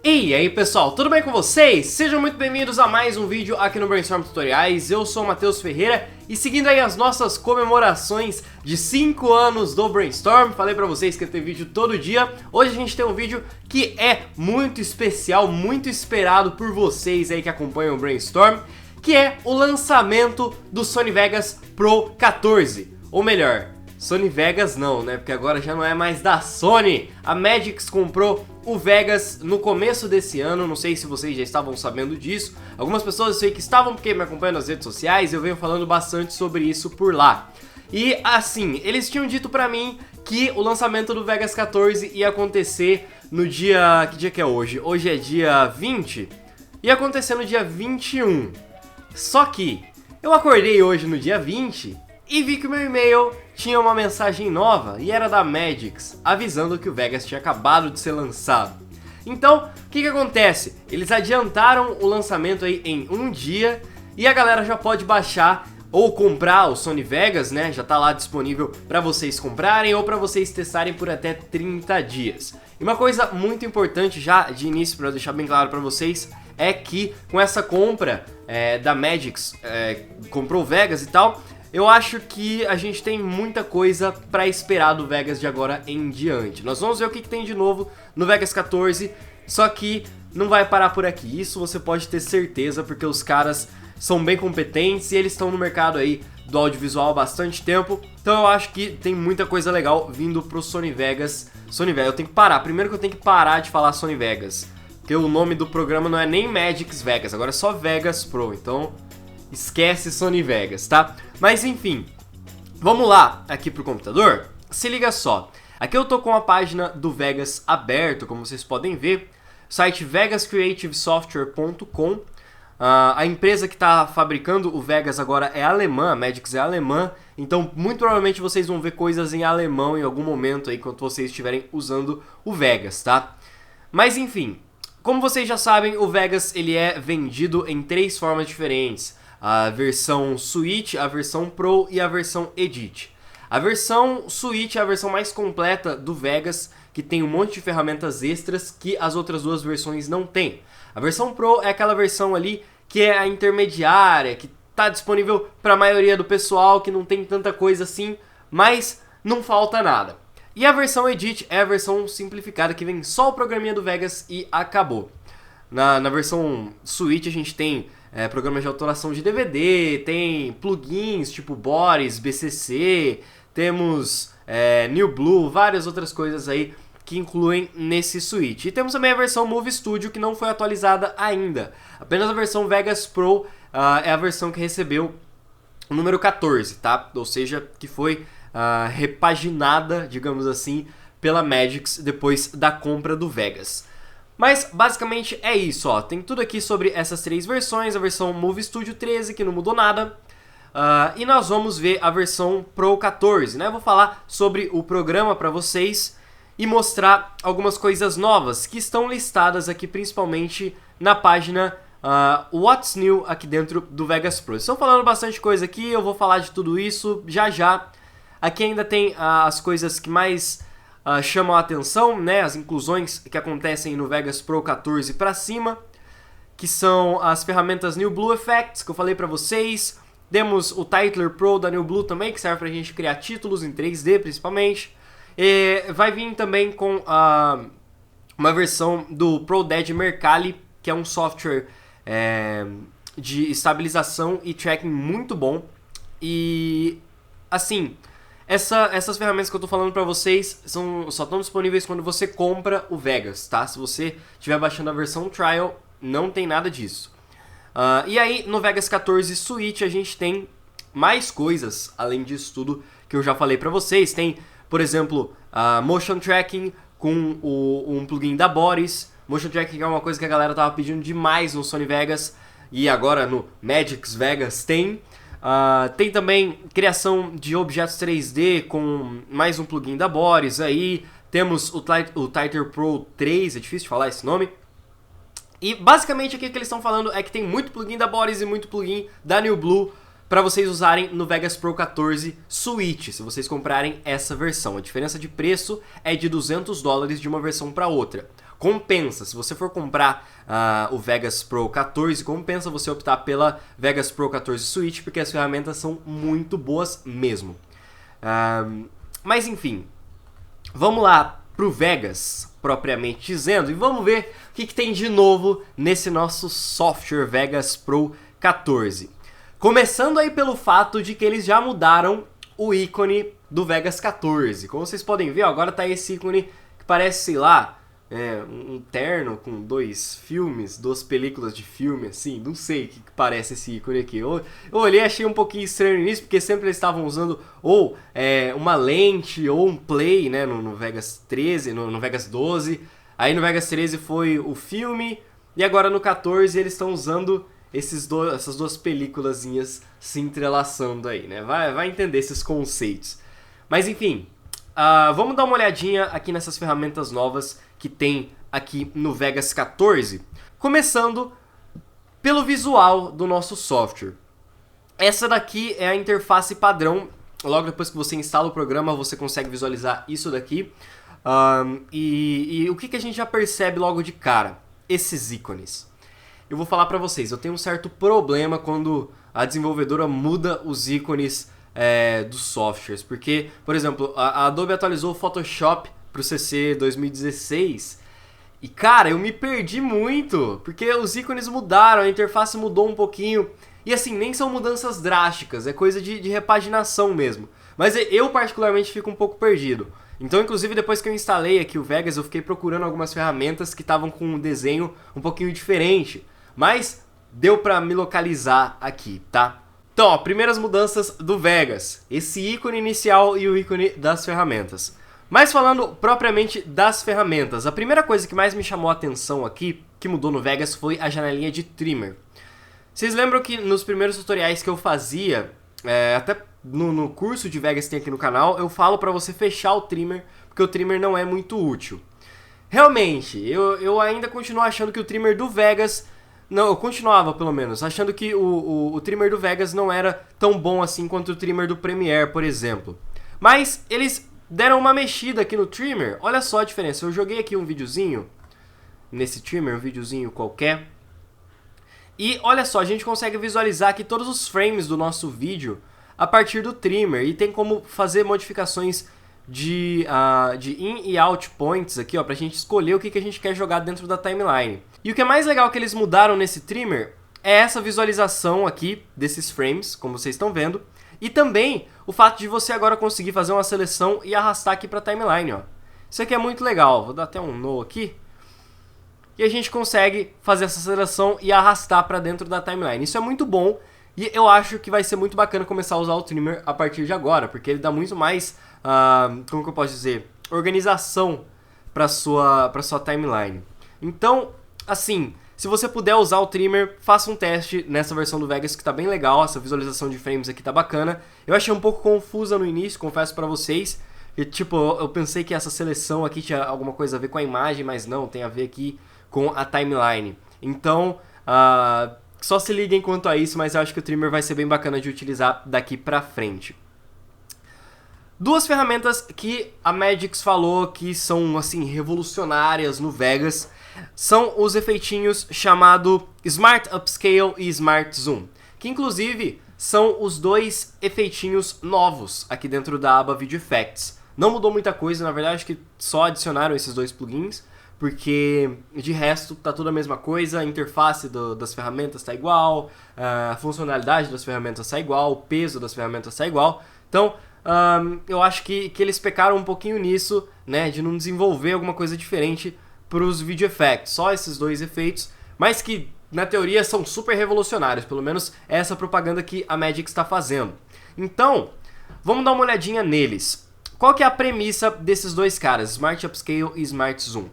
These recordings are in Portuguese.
E aí pessoal, tudo bem com vocês? Sejam muito bem-vindos a mais um vídeo aqui no Brainstorm Tutoriais. Eu sou o Matheus Ferreira e seguindo aí as nossas comemorações de 5 anos do Brainstorm, falei pra vocês que ia ter vídeo todo dia. Hoje a gente tem um vídeo que é muito especial, muito esperado por vocês aí que acompanham o Brainstorm, que é o lançamento do Sony Vegas Pro 14, ou melhor, Sony Vegas não, né? Porque agora já não é mais da Sony. A Magix comprou o Vegas no começo desse ano, não sei se vocês já estavam sabendo disso. Algumas pessoas eu sei que estavam porque me acompanham nas redes sociais, eu venho falando bastante sobre isso por lá. E assim, eles tinham dito pra mim que o lançamento do Vegas 14 ia acontecer no dia... Que dia que é hoje? Hoje é dia 20? Ia acontecer no dia 21. Só que eu acordei hoje no dia 20 e vi que o meu e-mail tinha uma mensagem nova e era da Magix, avisando que o Vegas tinha acabado de ser lançado. Então, o que acontece? Eles adiantaram o lançamento aí em um dia e a galera já pode baixar ou comprar o Sony Vegas, né? Já tá lá disponível para vocês comprarem ou para vocês testarem por até 30 dias. E uma coisa muito importante já de início para deixar bem claro para vocês é que com essa compra da Magix, comprou o Vegas e tal, eu acho que a gente tem muita coisa pra esperar do Vegas de agora em diante. Nós vamos ver o que tem de novo no Vegas 14, só que não vai parar por aqui. Isso você pode ter certeza, porque os caras são bem competentes e eles estão no mercado aí do audiovisual há bastante tempo. Então eu acho que tem muita coisa legal vindo pro Sony Vegas. Sony Vegas, eu tenho que parar. Primeiro que eu tenho que parar de falar Sony Vegas, porque o nome do programa não é nem Magix Vegas, agora é só Vegas Pro, então esquece Sony Vegas, tá? Mas enfim, vamos lá aqui pro computador. Se liga só, aqui eu tô com a página do Vegas aberto, como vocês podem ver, site vegascreativesoftware.com. A empresa que está fabricando o Vegas agora é alemã, a Magix é alemã, então muito provavelmente vocês vão ver coisas em alemão em algum momento aí quando vocês estiverem usando o Vegas, tá? Mas enfim, como vocês já sabem, o Vegas ele é vendido em 3 formas diferentes. A versão Suite, a versão Pro e a versão Edit. A versão Suite é a versão mais completa do Vegas, que tem um monte de ferramentas extras que as outras duas versões não têm. A versão Pro é aquela versão ali que é a intermediária, que está disponível para a maioria do pessoal, que não tem tanta coisa assim, mas não falta nada. E a versão Edit é a versão simplificada, que vem só o programinha do Vegas e acabou. Na versão Suite a gente tem programas de autoração de DVD, tem plugins tipo Boris, BCC, temos New Blue, várias outras coisas aí que incluem nesse Suite. E temos também a versão Movie Studio que não foi atualizada ainda. Apenas a versão Vegas Pro é a versão que recebeu o número 14, tá? Ou seja, que foi repaginada, digamos assim, pela Magix depois da compra do Vegas. Mas basicamente é isso, ó. Tem tudo aqui sobre essas 3 versões, a versão Movie Studio 13 que não mudou nada, e nós vamos ver a versão Pro 14, né? Eu vou falar sobre o programa para vocês e mostrar algumas coisas novas que estão listadas aqui principalmente na página What's New aqui dentro do Vegas Pro. Estão falando bastante coisa aqui, eu vou falar de tudo isso já já. Aqui ainda tem as coisas que mais chamam a atenção, né, as inclusões que acontecem no Vegas Pro 14 para cima, que são as ferramentas New Blue Effects, que eu falei para vocês. Temos o Titler Pro da New Blue também, que serve para a gente criar títulos em 3D principalmente. E vai vir também com uma versão do ProDead Mercalli, que é um software de estabilização e tracking muito bom. E assim, essas ferramentas que eu tô falando pra vocês só estão disponíveis quando você compra o Vegas, tá? Se você estiver baixando a versão Trial, não tem nada disso. E aí, no Vegas 14 Suite, a gente tem mais coisas, além disso tudo que eu já falei pra vocês. Tem, por exemplo, Motion Tracking com um plugin da Boris. Motion Tracking é uma coisa que a galera tava pedindo demais no Sony Vegas, e agora no Magix Vegas tem. Tem também criação de objetos 3D com mais um plugin da Boris aí. Temos o Titler Pro 3, é difícil de falar esse nome. E basicamente aqui o que eles estão falando é que tem muito plugin da Boris e muito plugin da New Blue para vocês usarem no Vegas Pro 14 Suite, se vocês comprarem essa versão. A diferença de preço é de $200 de uma versão para outra. compensa. Se você for comprar o Vegas Pro 14, compensa você optar pela Vegas Pro 14 Suite, porque as ferramentas são muito boas mesmo. Mas enfim, vamos lá pro Vegas, propriamente dizendo, e vamos ver o que tem de novo nesse nosso software Vegas Pro 14. Começando aí pelo fato de que eles já mudaram o ícone do Vegas 14. Como vocês podem ver, ó, agora tá esse ícone que parece, sei lá, um terno com duas películas de filme, assim, não sei o que parece esse ícone aqui. Eu olhei e achei um pouquinho estranho nisso, porque sempre eles estavam usando ou uma lente ou um play, né, no Vegas 13, no Vegas 12. Aí no Vegas 13 foi o filme, e agora no 14 eles estão usando essas duas películazinhas se entrelaçando aí, né? Vai entender esses conceitos. Mas enfim, vamos dar uma olhadinha aqui nessas ferramentas novas que tem aqui no Vegas 14. Começando pelo visual do nosso software. Essa daqui é a interface padrão. Logo depois que você instala o programa, você consegue visualizar isso daqui. E o que a gente já percebe logo de cara? Esses ícones. Eu vou falar pra vocês, eu tenho um certo problema quando a desenvolvedora muda os ícones dos softwares. Porque, por exemplo, a Adobe atualizou o Photoshop pro CC 2016 e, cara, eu me perdi muito, porque os ícones mudaram, a interface mudou um pouquinho. E assim, nem são mudanças drásticas, é coisa de repaginação mesmo. Mas eu particularmente fico um pouco perdido. Então, inclusive, depois que eu instalei aqui o Vegas, eu fiquei procurando algumas ferramentas que estavam com um desenho um pouquinho diferente. Mas deu pra me localizar aqui, tá? Então, ó, primeiras mudanças do Vegas. Esse ícone inicial e o ícone das ferramentas. Mas falando propriamente das ferramentas, a primeira coisa que mais me chamou a atenção aqui, que mudou no Vegas, foi a janelinha de trimmer. Vocês lembram que nos primeiros tutoriais que eu fazia, até no curso de Vegas que tem aqui no canal, eu falo pra você fechar o trimmer, porque o trimmer não é muito útil. Realmente, eu ainda continuo achando que o trimmer do Vegas... Não, eu continuava pelo menos, achando que o trimmer do Vegas não era tão bom assim quanto o trimmer do Premiere, por exemplo. Mas eles deram uma mexida aqui no trimmer, olha só a diferença. Eu joguei aqui um videozinho, nesse trimmer, um videozinho qualquer. E olha só, a gente consegue visualizar aqui todos os frames do nosso vídeo a partir do trimmer. E tem como fazer modificações de in e out points aqui, ó, pra gente escolher o que a gente quer jogar dentro da timeline. E o que é mais legal que eles mudaram nesse trimmer é essa visualização aqui desses frames, como vocês estão vendo. E também o fato de você agora conseguir fazer uma seleção e arrastar aqui pra timeline, ó. Isso aqui é muito legal, vou dar até um no aqui. E a gente consegue fazer essa seleção e arrastar pra dentro da timeline. Isso é muito bom e eu acho que vai ser muito bacana começar a usar o trimmer a partir de agora, porque ele dá muito mais, como que eu posso dizer, organização pra sua timeline. Então, assim, se você puder usar o trimmer, faça um teste nessa versão do Vegas que tá bem legal, essa visualização de frames aqui tá bacana. Eu achei um pouco confusa no início, confesso pra vocês. E, tipo, eu pensei que essa seleção aqui tinha alguma coisa a ver com a imagem, mas não, tem a ver aqui com a timeline. Então, só se liguem quanto a isso, mas eu acho que o trimmer vai ser bem bacana de utilizar daqui pra frente. Duas ferramentas que a Magix falou que são, assim, revolucionárias no Vegas são os efeitinhos chamado Smart Upscale e Smart Zoom, que inclusive são os dois efeitinhos novos aqui dentro da aba Video Effects. Não mudou muita coisa, na verdade, acho que só adicionaram esses dois plugins, porque de resto tá tudo a mesma coisa, a interface das ferramentas tá igual, a funcionalidade das ferramentas tá igual, o peso das ferramentas tá igual. Então, eu acho que eles pecaram um pouquinho nisso, né, de não desenvolver alguma coisa diferente para os video effects, só esses dois efeitos, mas que na teoria são super revolucionários, pelo menos é essa propaganda que a Magix está fazendo. Então, vamos dar uma olhadinha neles. Qual que é a premissa desses dois caras, Smart Upscale e Smart Zoom?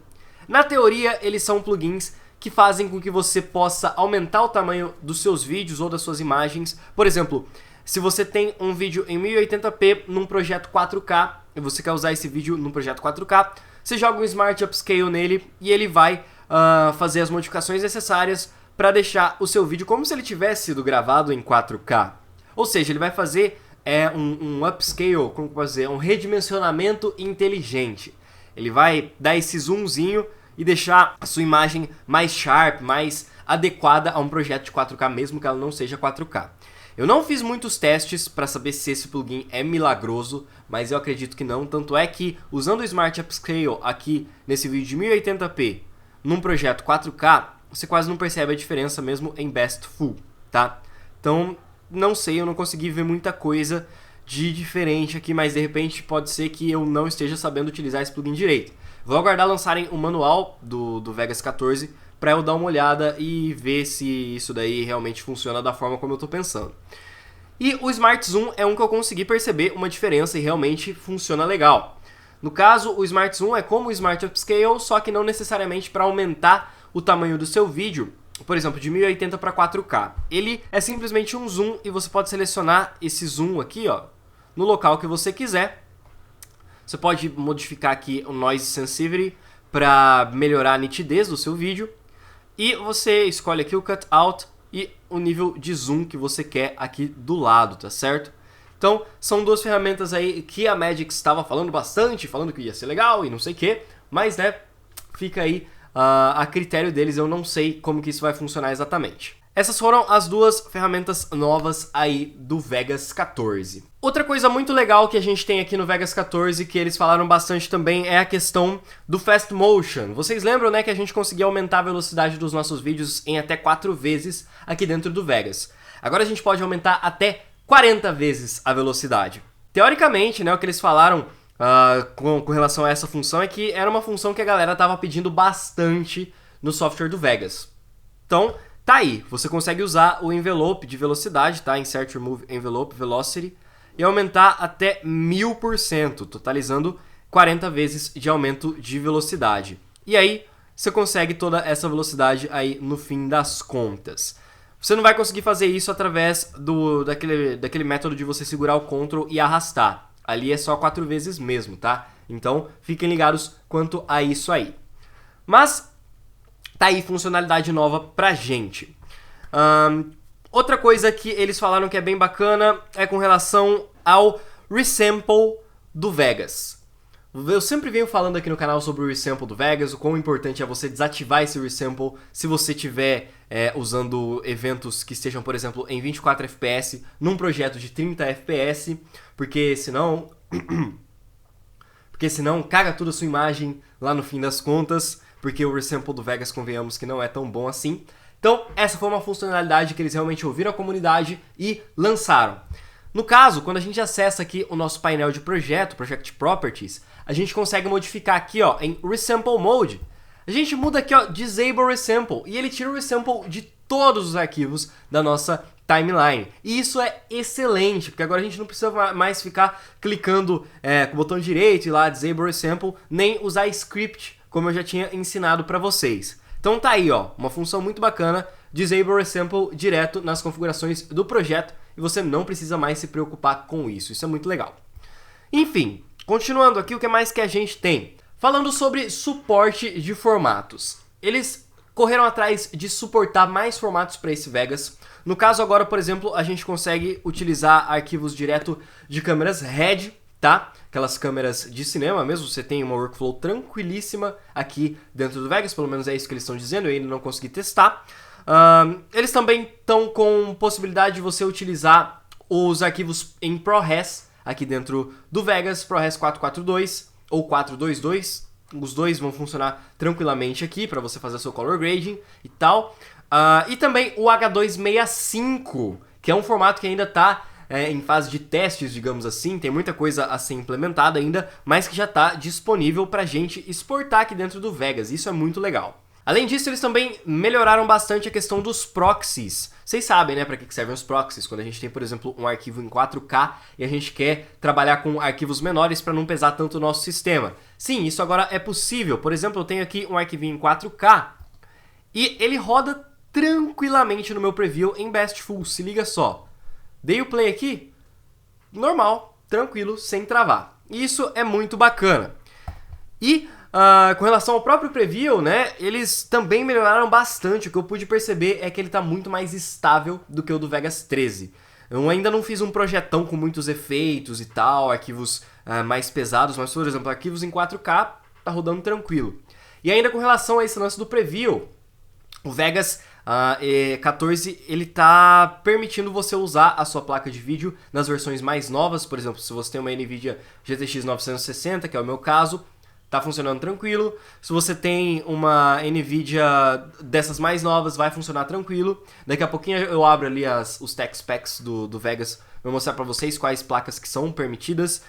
Na teoria, eles são plugins que fazem com que você possa aumentar o tamanho dos seus vídeos ou das suas imagens. Por exemplo, se você tem um vídeo em 1080p num projeto 4K, e você quer usar esse vídeo num projeto 4K, você joga um Smart Upscale nele e ele vai fazer as modificações necessárias para deixar o seu vídeo como se ele tivesse sido gravado em 4K. Ou seja, ele vai fazer um upscale, como posso dizer, um redimensionamento inteligente. Ele vai dar esse zoomzinho e deixar a sua imagem mais sharp, mais adequada a um projeto de 4K, mesmo que ela não seja 4K. Eu não fiz muitos testes para saber se esse plugin é milagroso, mas eu acredito que não, tanto é que usando o Smart Upscale aqui nesse vídeo de 1080p num projeto 4K, você quase não percebe a diferença mesmo em Best Full, tá? Então, não sei, eu não consegui ver muita coisa de diferente aqui, mas de repente pode ser que eu não esteja sabendo utilizar esse plugin direito. Vou aguardar lançarem o manual do Vegas 14 para eu dar uma olhada e ver se isso daí realmente funciona da forma como eu estou pensando. E o Smart Zoom é um que eu consegui perceber uma diferença e realmente funciona legal. No caso, o Smart Zoom é como o Smart Upscale, só que não necessariamente para aumentar o tamanho do seu vídeo, por exemplo, de 1080 para 4K. Ele é simplesmente um zoom e você pode selecionar esse zoom aqui, ó, no local que você quiser. Você pode modificar aqui o Noise Sensitivity para melhorar a nitidez do seu vídeo. E você escolhe aqui o Cutout e o nível de zoom que você quer aqui do lado, tá certo? Então, são duas ferramentas aí que a Magix estava falando bastante, falando que ia ser legal e não sei o que, mas, né, fica aí a critério deles, eu não sei como que isso vai funcionar exatamente. Essas foram as duas ferramentas novas aí do Vegas 14. Outra coisa muito legal que a gente tem aqui no Vegas 14, que eles falaram bastante também, é a questão do Fast Motion. Vocês lembram, né, que a gente conseguia aumentar a velocidade dos nossos vídeos em até 4 vezes aqui dentro do Vegas. Agora a gente pode aumentar até 40 vezes a velocidade. Teoricamente, né, o que eles falaram com relação a essa função é que era uma função que a galera estava pedindo bastante no software do Vegas. Então, tá aí, você consegue usar o envelope de velocidade, tá? Insert Remove Envelope Velocity, e aumentar até 1000%, totalizando 40 vezes de aumento de velocidade. E aí, você consegue toda essa velocidade aí no fim das contas. Você não vai conseguir fazer isso através daquele método de você segurar o Ctrl e arrastar. Ali é só 4 vezes mesmo, tá? Então, fiquem ligados quanto a isso aí. Mas tá aí funcionalidade nova pra gente. Outra coisa que eles falaram que é bem bacana é com relação ao resample do Vegas. Eu sempre venho falando aqui no canal sobre o resample do Vegas, o quão importante é você desativar esse resample se você estiver usando eventos que estejam, por exemplo, em 24 FPS num projeto de 30 FPS, porque senão caga toda a sua imagem lá no fim das contas, porque o resample do Vegas, convenhamos que não é tão bom assim. Então, essa foi uma funcionalidade que eles realmente ouviram a comunidade e lançaram. No caso, quando a gente acessa aqui o nosso painel de projeto, Project Properties, a gente consegue modificar aqui, ó, em Resample Mode. A gente muda aqui, ó, Disable Resample, e ele tira o resample de todos os arquivos da nossa timeline. E isso é excelente, porque agora a gente não precisa mais ficar clicando com o botão direito e lá Disable Resample, nem usar script, como eu já tinha ensinado para vocês. Então tá aí, ó, uma função muito bacana, Disable Resample direto nas configurações do projeto, e você não precisa mais se preocupar com isso. Isso é muito legal. Enfim, continuando aqui, o que mais que a gente tem? Falando sobre suporte de formatos. Eles correram atrás de suportar mais formatos para esse Vegas. No caso agora, por exemplo, a gente consegue utilizar arquivos direto de câmeras RED, tá? Aquelas câmeras de cinema mesmo, você tem uma workflow tranquilíssima aqui dentro do Vegas, pelo menos é isso que eles estão dizendo, eu ainda não consegui testar. Eles também estão com possibilidade de você utilizar os arquivos em ProRes aqui dentro do Vegas, ProRes 442 ou 422, os dois vão funcionar tranquilamente aqui para você fazer seu color grading e tal. E também o H265, que é um formato que ainda está em fase de testes, digamos assim, tem muita coisa a ser implementada ainda, mas que já está disponível para a gente exportar aqui dentro do Vegas, isso é muito legal. Além disso, eles também melhoraram bastante a questão dos proxies. Vocês sabem, né, para que servem os proxies? Quando a gente tem, por exemplo, um arquivo em 4K e a gente quer trabalhar com arquivos menores para não pesar tanto o nosso sistema. Sim, isso agora é possível. Por exemplo, eu tenho aqui um arquivinho em 4K e ele roda tranquilamente no meu preview em Best Full. Se liga só. Dei o play aqui, normal, tranquilo, sem travar. Isso é muito bacana. E com relação ao próprio preview, né, eles também melhoraram bastante. O que eu pude perceber é que ele está muito mais estável do que o do Vegas 13. Eu ainda não fiz um projetão com muitos efeitos e tal, arquivos mais pesados, mas, por exemplo, arquivos em 4K tá rodando tranquilo. E ainda com relação a esse lance do preview, o Vegas 14 ele tá permitindo você usar a sua placa de vídeo nas versões mais novas. Por exemplo, se você tem uma NVIDIA GTX 960, que é o meu caso, tá funcionando tranquilo. Se você tem uma NVIDIA dessas mais novas, vai funcionar tranquilo. Daqui a pouquinho eu abro ali os tech specs do Vegas, vou mostrar pra vocês quais placas que são permitidas.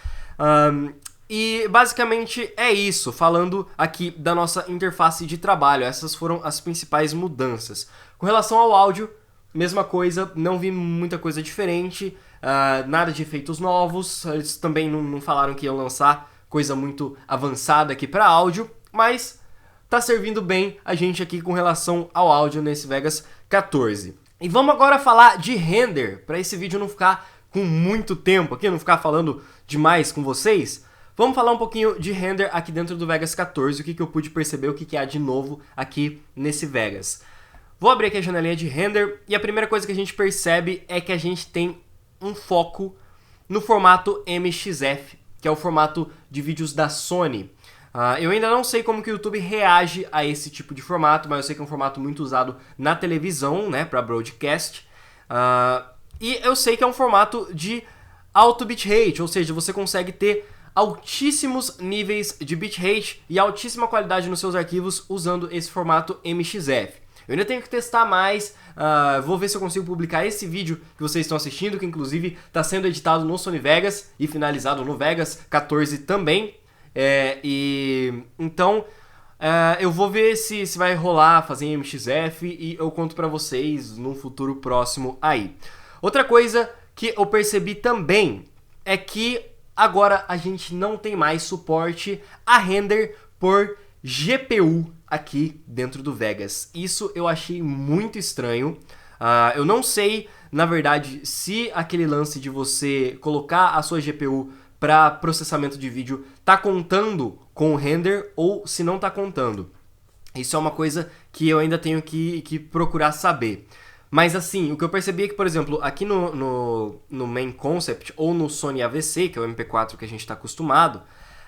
E basicamente é isso, falando aqui da nossa interface de trabalho. Essas foram as principais mudanças. Com relação ao áudio, mesma coisa, não vi muita coisa diferente, nada de efeitos novos. Eles também não falaram que iam lançar coisa muito avançada aqui para áudio, mas tá servindo bem a gente aqui com relação ao áudio nesse Vegas 14. E vamos agora falar de render, para esse vídeo não ficar com muito tempo aqui, não ficar falando demais com vocês. Vamos falar um pouquinho de render aqui dentro do Vegas 14, o que eu pude perceber, o que há de novo aqui nesse Vegas. Vou abrir aqui a janelinha de render e a primeira coisa que a gente percebe é que a gente tem um foco no formato MXF, que é o formato de vídeos da Sony. Eu ainda não sei como que o YouTube reage a esse tipo de formato, mas eu sei que é um formato muito usado na televisão, né, para broadcast. E eu sei que é um formato de alto bitrate, ou seja, você consegue ter altíssimos níveis de bitrate e altíssima qualidade nos seus arquivos usando esse formato MXF. Eu ainda tenho que testar mais, vou ver se eu consigo publicar esse vídeo que vocês estão assistindo, que inclusive está sendo editado no Sony Vegas e finalizado no Vegas 14 também. Então eu vou ver se vai rolar fazer em MXF e eu conto pra vocês num futuro próximo aí. Outra coisa que eu percebi também é que agora a gente não tem mais suporte a render por GPU aqui dentro do Vegas. Isso eu achei muito estranho. Eu não sei, na verdade, se aquele lance de você colocar a sua GPU para processamento de vídeo tá contando com o render ou se não tá contando. Isso é uma coisa que eu ainda tenho que procurar saber. Mas assim, o que eu percebi é que, por exemplo, aqui no Main Concept ou no Sony AVC, que é o MP4 que a gente está acostumado,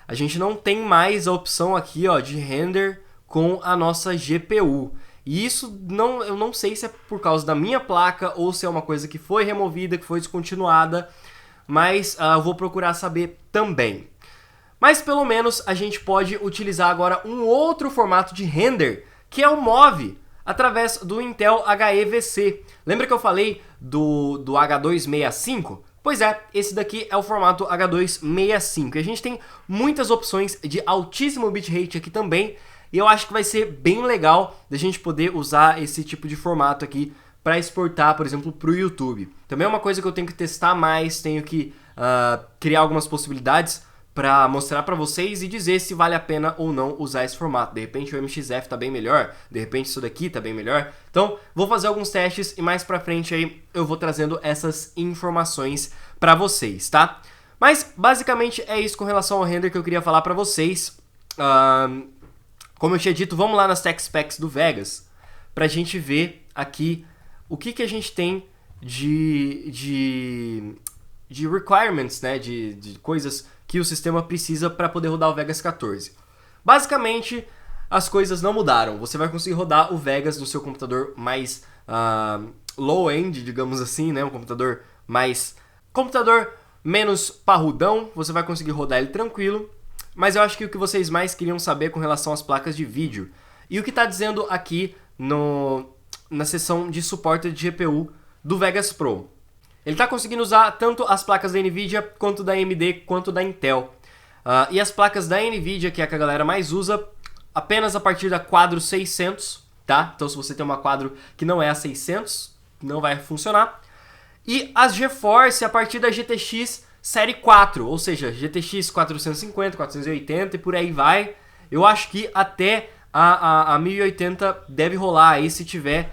a gente não tem mais a opção aqui, ó, de render com a nossa GPU. E isso eu não sei se é por causa da minha placa ou se é uma coisa que foi removida, que foi descontinuada, mas eu vou procurar saber também. Mas pelo menos a gente pode utilizar agora um outro formato de render, que é o MOV, através do Intel HEVC. Lembra que eu falei do H265? Pois é, esse daqui é o formato H265. E a gente tem muitas opções de altíssimo bitrate aqui também. E eu acho que vai ser bem legal da gente poder usar esse tipo de formato aqui para exportar, por exemplo, para o YouTube. Também é uma coisa que eu tenho que testar mais, tenho que criar algumas possibilidades para mostrar para vocês e dizer se vale a pena ou não usar esse formato. De repente o MXF tá bem melhor, de repente isso daqui tá bem melhor. Então, vou fazer alguns testes e mais pra frente aí eu vou trazendo essas informações para vocês, tá? Mas, basicamente, é isso com relação ao render que eu queria falar para vocês. Como eu tinha dito, vamos lá nas tech specs do Vegas pra gente ver aqui o que a gente tem de requirements, né, de coisas que o sistema precisa para poder rodar o Vegas 14. Basicamente, as coisas não mudaram. Você vai conseguir rodar o Vegas no seu computador mais low-end, digamos assim, né? Um computador menos parrudão. Você vai conseguir rodar ele tranquilo. Mas eu acho que o que vocês mais queriam saber com relação às placas de vídeo. E o que está dizendo aqui na seção de suporte de GPU do Vegas Pro. Ele está conseguindo usar tanto as placas da NVIDIA, quanto da AMD, quanto da Intel. E as placas da NVIDIA, que é a que a galera mais usa, apenas a partir da Quadro 600, tá? Então se você tem uma Quadro que não é a 600, não vai funcionar. E as GeForce a partir da GTX Série 4, ou seja, GTX 450, 480 e por aí vai. Eu acho que até a 1080 deve rolar aí se tiver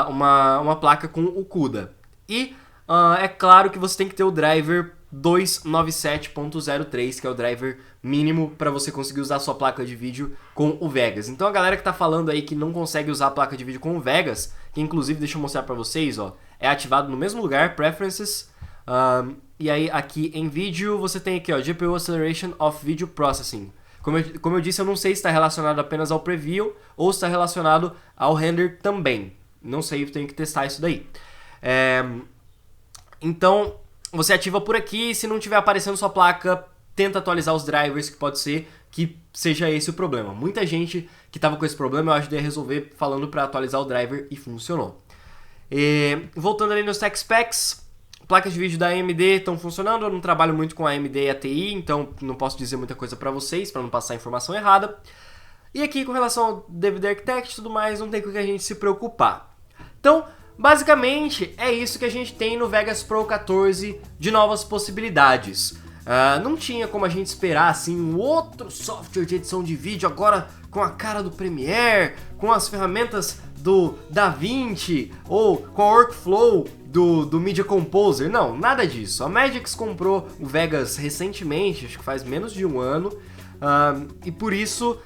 uma placa com o CUDA. E é claro que você tem que ter o driver 297.03, que é o driver mínimo para você conseguir usar a sua placa de vídeo com o Vegas. Então a galera que tá falando aí que não consegue usar a placa de vídeo com o Vegas, que inclusive, deixa eu mostrar para vocês, ó, é ativado no mesmo lugar, Preferences, e aí aqui em vídeo você tem aqui, ó, GPU Acceleration of Video Processing. Como eu disse, eu não sei se está relacionado apenas ao preview ou se está relacionado ao render também. Não sei, eu tenho que testar isso daí. Então, você ativa por aqui, se não estiver aparecendo sua placa, tenta atualizar os drivers, que pode ser que seja esse o problema. Muita gente que estava com esse problema, eu ajudei a resolver falando para atualizar o driver e funcionou. Voltando ali nos tech specs, placas de vídeo da AMD estão funcionando. Eu não trabalho muito com a AMD e a TI, então não posso dizer muita coisa para vocês, para não passar informação errada. E aqui, com relação ao DVD Architect e tudo mais, não tem com o que a gente se preocupar. Então, basicamente, é isso que a gente tem no Vegas Pro 14 de novas possibilidades. Não tinha como a gente esperar assim um outro software de edição de vídeo agora com a cara do Premiere, com as ferramentas do DaVinci ou com a workflow do Media Composer. Não, nada disso. A Magix comprou o Vegas recentemente, acho que faz menos de um ano, e por isso,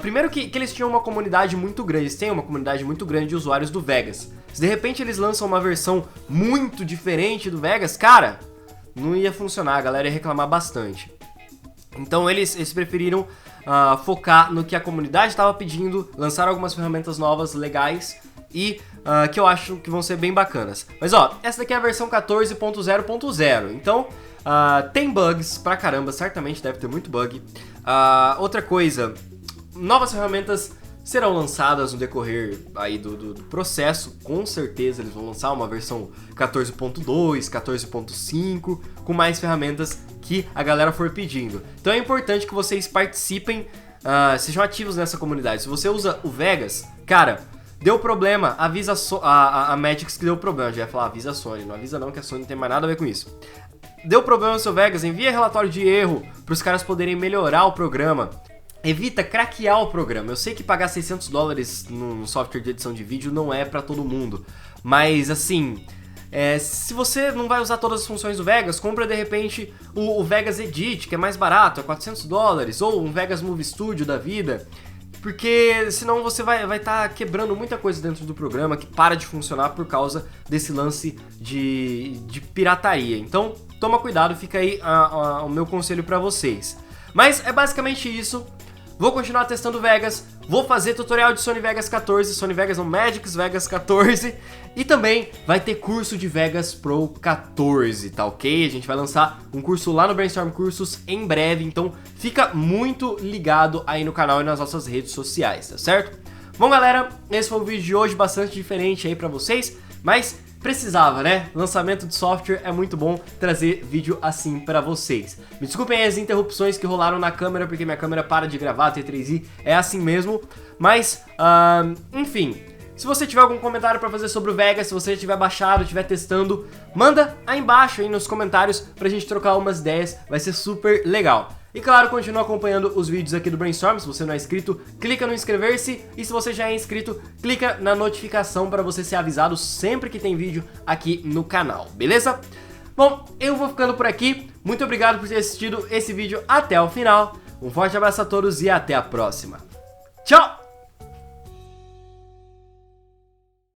primeiro que eles tinham uma comunidade muito grande, eles têm uma comunidade muito grande de usuários do Vegas. Se de repente eles lançam uma versão muito diferente do Vegas, cara, não ia funcionar, a galera ia reclamar bastante. Então eles preferiram focar no que a comunidade estava pedindo, lançar algumas ferramentas novas, legais e que eu acho que vão ser bem bacanas. Mas ó, essa daqui é a versão 14.0.0, então tem bugs pra caramba, certamente deve ter muito bug. Outra coisa, novas ferramentas serão lançadas no decorrer aí do processo, com certeza eles vão lançar uma versão 14.2, 14.5, com mais ferramentas que a galera for pedindo. Então é importante que vocês participem, sejam ativos nessa comunidade. Se você usa o Vegas, cara, deu problema, avisa a Magix que deu problema. Já ia falar, avisa a Sony, não avisa não, que a Sony não tem mais nada a ver com isso. Deu problema no seu Vegas, envia relatório de erro para os caras poderem melhorar o programa. Evita craquear o programa. Eu sei que pagar $600 num software de edição de vídeo não é pra todo mundo, mas assim, se você não vai usar todas as funções do Vegas, compra de repente o Vegas Edit, que é mais barato, é $400, ou um Vegas Movie Studio da vida, porque senão você vai estar quebrando muita coisa dentro do programa que para de funcionar por causa desse lance de pirataria. Então, toma cuidado, fica aí o meu conselho pra vocês. Mas é basicamente isso. Vou continuar testando Vegas, vou fazer tutorial de Sony Vegas 14, Sony Vegas não, Magix Vegas 14, e também vai ter curso de Vegas Pro 14, tá ok? A gente vai lançar um curso lá no Brainstorm Cursos em breve, então fica muito ligado aí no canal e nas nossas redes sociais, tá certo? Bom galera, esse foi o vídeo de hoje, bastante diferente aí pra vocês, mas precisava, né? Lançamento de software é muito bom trazer vídeo assim pra vocês. Me desculpem as interrupções que rolaram na câmera, porque minha câmera para de gravar, a T3i é assim mesmo. Mas, enfim, se você tiver algum comentário pra fazer sobre o Vegas, se você já tiver baixado, estiver testando, manda aí embaixo aí nos comentários pra gente trocar umas ideias, vai ser super legal. E claro, continua acompanhando os vídeos aqui do Brainstorm. Se você não é inscrito, clica no inscrever-se. E se você já é inscrito, clica na notificação para você ser avisado sempre que tem vídeo aqui no canal, beleza? Bom, eu vou ficando por aqui. Muito obrigado por ter assistido esse vídeo até o final. Um forte abraço a todos e até a próxima. Tchau!